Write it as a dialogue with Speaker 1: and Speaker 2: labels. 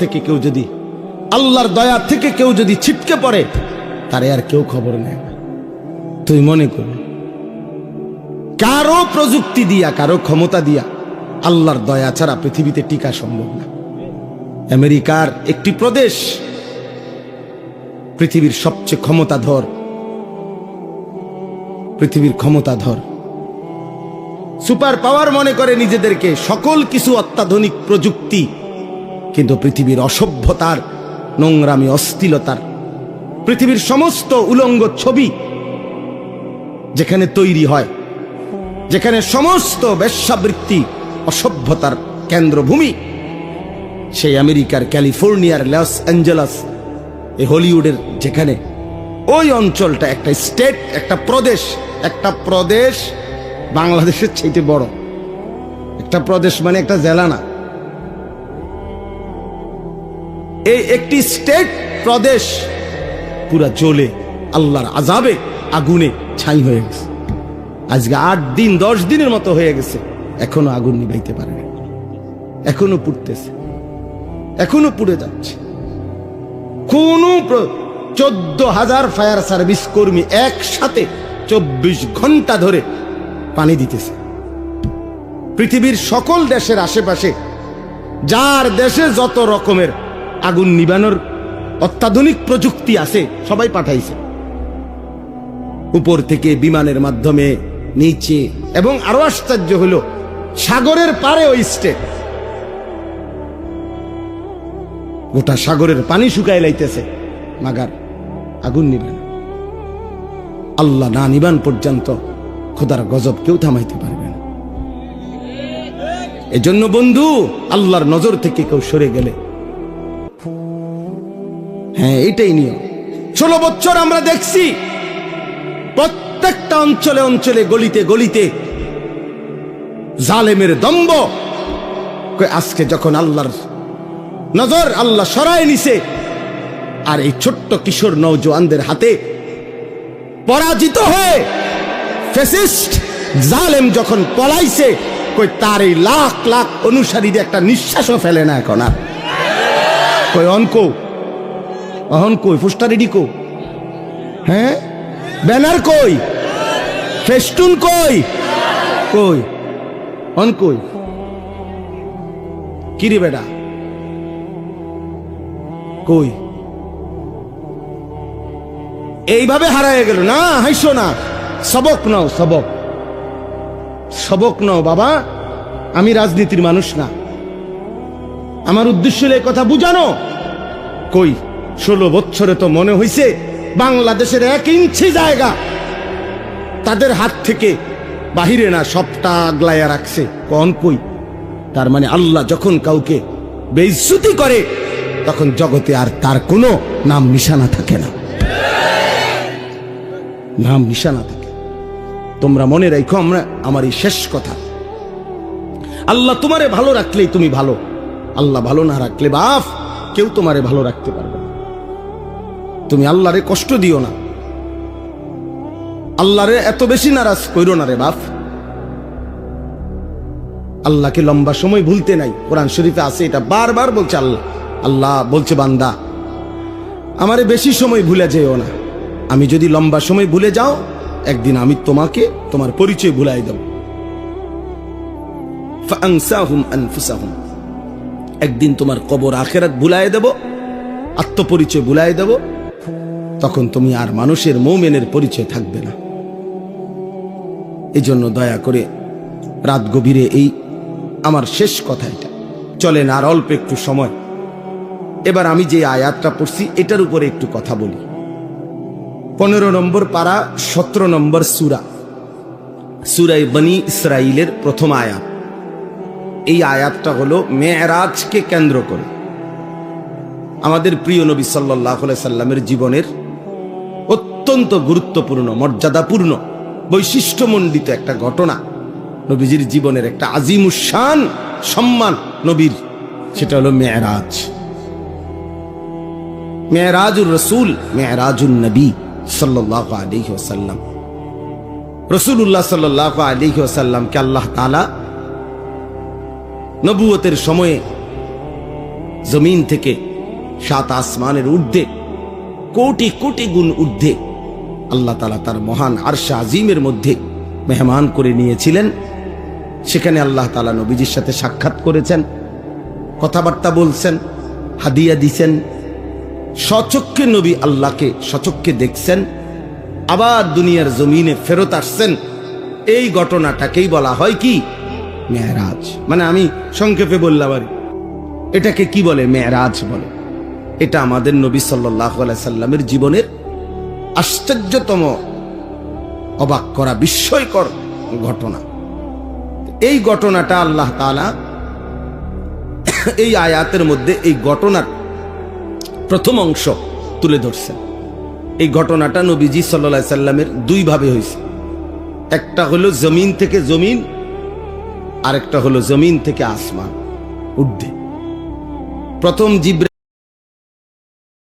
Speaker 1: থেকে কেউ যদি, আল্লাহর দয়া থেকে কেউ যদি ছিটকে পড়ে, তারে আর কেউ খবর নেয় না। তুই মনে কর, কারো প্রযুক্তি দিয়া, কারো ক্ষমতা দিয়া আল্লাহর দয়া ছাড়া পৃথিবীতে টিকা সম্ভব না। আমেরিকার একটি প্রদেশ পৃথিবীর সবচেয়ে ক্ষমতাধর সুপার পাওয়ার মনে করে নিজেদেরকে, সকল কিছু অত্যাধুনিক প্রযুক্তি, কিন্তু পৃথিবীর অসভ্যতার, নোংরামি, অশ্লীলতার, পৃথিবীর সমস্ত উলঙ্গ ছবি যেখানে তৈরি হয়, যেখানে সমস্ত বেশ্যাবৃত্তি, অসভ্যতার কেন্দ্রভূমি, সেই আমেরিকার ক্যালিফোর্নিয়ার লস অ্যাঞ্জেলাস, এই হলিউডের যেখানে, ওই অঞ্চলটা একটা স্টেট, একটা প্রদেশ বাংলাদেশের চাইতে বড়। একটা প্রদেশ মানে একটা জেলা না, এই একটি স্টেট প্রদেশ পুরা জ্বলে আল্লাহর আযাবে, আগুনে ছাই হয়ে গেছে। আজকে 8 দিন 10 দিনের মতো হয়ে গেছে, এখনো আগুন নিভাইতে পারেনি, এখনো পুড়তেছে, এখনো পুড়ে যাচ্ছে। কোন 14,000 ফায়ার সার্ভিস কর্মী একসাথে 24 ঘন্টা ধরে পানি দিতেছে। পৃথিবীর সকল দেশের আশেপাশে, যার দেশে যত রকমের আগুন নিবানোর অত্যাধুনিক প্রযুক্তি আছে, সবাই পাঠাইছে। উপর থেকে বিমানের মাধ্যমে, নিচে, এবং আরো আশ্চর্য হলো সাগরের পারে ওই স্টেট, গোটা সাগরের পানি শুকায় লাইতেছে, মাগার আগুন নিবে না। আল্লাহ না নিবান পর্যন্ত খোদার গজব কেউ থামাইতে পারবে না। এজন্য বন্ধু, আল্লাহর নজর থেকে কেউ সরে গেলে, হ্যাঁ এটাই নিয়ম। 16 বছর আমরা দেখছি প্রত্যেকটা অঞ্চলে অঞ্চলে, গলিতে গলিতে জালেমের দম্ভ। আজকে যখন আল্লাহর নজর আল্লাহ সরায় নিছে, আর এই ছোট্ট কিশোর নওজোয়ানদের হাতে পরাজিত হয়ে ফ্যাসিস্ট জালেম যখন পলাইছে, কই তার এই লাখ লাখ অনুসারীদের একটা নিঃশ্বাসও ফেলে না এখন আর। কই অহন কই পোস্টার রেডি কো, হ্যাঁ ব্যানার কই, ফেস্টুন কই, অন কই, কিরে বেটা কই? এইভাবে হারায় গেল না। হাইসো না, সবক নাও, সবক নাও বাবা। আমি রাজনীতির মানুষ না, আমার উদ্দেশ্য হলো এই কথা বুঝানো। কই 16 বছরে তো মনে হইছে বাংলাদেশের 1 ইঞ্চি জায়গা তাদের হাত থেকে বাহিরে না, সবটা আগলাইয়া রাখছে। কোন কই? তার মানে আল্লাহ যখন কাউকে বেইজ্জতি করে, তখন জগতে আর তার কোনো নাম নিশানা থাকে না, নাম নিশানা থাকে। তোমরা মনে রাখো, আমার এই শেষ কথা, আল্লাহ তোমারে ভালো রাখলেই তুমি ভালো, আল্লাহ ভালো না রাখলে বাপ কেউ তোমারে ভালো রাখতে পারবে না। তুমি আল্লাহরে কষ্ট দিও না, আল্লাহরে এত বেশি নারাজ কইরো না রে বাপ। আল্লাহকে লম্বা সময় ভুলতে নাই, কোরআন শরীফে আছে, এটা বারবার বলছে আল্লাহ বলছে, বান্দা আমারে বেশি সময় ভুলে যেও না। আমি যদি লম্বা সময় ভুলে যাও, একদিন আমি তোমাকে তোমার পরিচয় ভুলাই দেব। ফাআনসাহুম আনফুসাহুম, একদিন তোমার কবর আখিরাত ভুলাই দেব, আত্মপরিচয় ভুলাই দেব। তখন তুমি আর মানুষের মুমিনের পরিচয় থাকবে না। এই জন্য দয়া করে রাত গভীরে এই আমার শেষ কথা এটা। চলেন আর অল্প একটু সময়, এবার আমি যে আয়াতটা পড়ছি এটার উপরে একটু কথা বলি। 15 নম্বর পারা, 17 নম্বর সূরা, সূরা বনী ইসরাইলের প্রথম আয়াত। এই আয়াতটা হলো মেরাজকে কেন্দ্র করে আমাদের প্রিয় নবী সাল্লাল্লাহু আলাইহি সাল্লামের জীবনের অত্যন্ত গুরুত্বপূর্ণ, মর্যাদাপূর্ণ, বৈশিষ্ট্যমণ্ডিত একটা ঘটনা। নবীজির জীবনের একটা আজিমুশান সম্মান নবীর, সেটা হলো মেরাজ। মেরাজুর রাসূল, মেরাজুন নবী সাল্লাল্লাহু আলাইহি ওয়াসাল্লাম। রাসূলুল্লাহ সাল্লাল্লাহু আলাইহি ওয়াসাল্লামকে আল্লাহ তাআলা নবুয়তের সময়ে জমিন থেকে 7 আসমানের ঊর্ধ্বে কোটি কোটি গুণ ঊর্ধ্বে আল্লাহ তাআলা তার মহান আরশ আজিমের মধ্যে মেহমান করে নিয়েছিলেন। সেখানে আল্লাহ তাআলা নবীজির সাথে সাক্ষাৎ করেছেন, কথাবার্তা বলছেন, হাদিয়া দিছেন। স্বচক্ষে নবী আল্লাহকে স্বচক্ষে দেখছেন, আবার দুনিয়ার জমিনে ফেরত আসছেন। এই ঘটনাটাকেই বলা হয় কি? মেরাজ। মানে আমি সংক্ষেপে বললাম আর এটাকে কি বলে? মেরাজ বলে। এটা আমাদের নবী সাল্লাল্লাহু আলাইহি সাল্লামের জীবনের আশ্চর্যতম, অবাক করা, বিস্ময়কর ঘটনা। এই ঘটনাটা আল্লাহ তাআলা এই আয়াতের মধ্যে এই ঘটনার প্রথম অংশ তুলে ধরছেন। এই ঘটনাটা নবীজি সাল্লাল্লাহু আলাইহি সাল্লামের দুই ভাবে হয়েছে। একটা হলো জমিন থেকে জমিন, আরেকটা হলো জমিন থেকে আসমান ঊর্ধ্বে। প্রথম জিবরাইল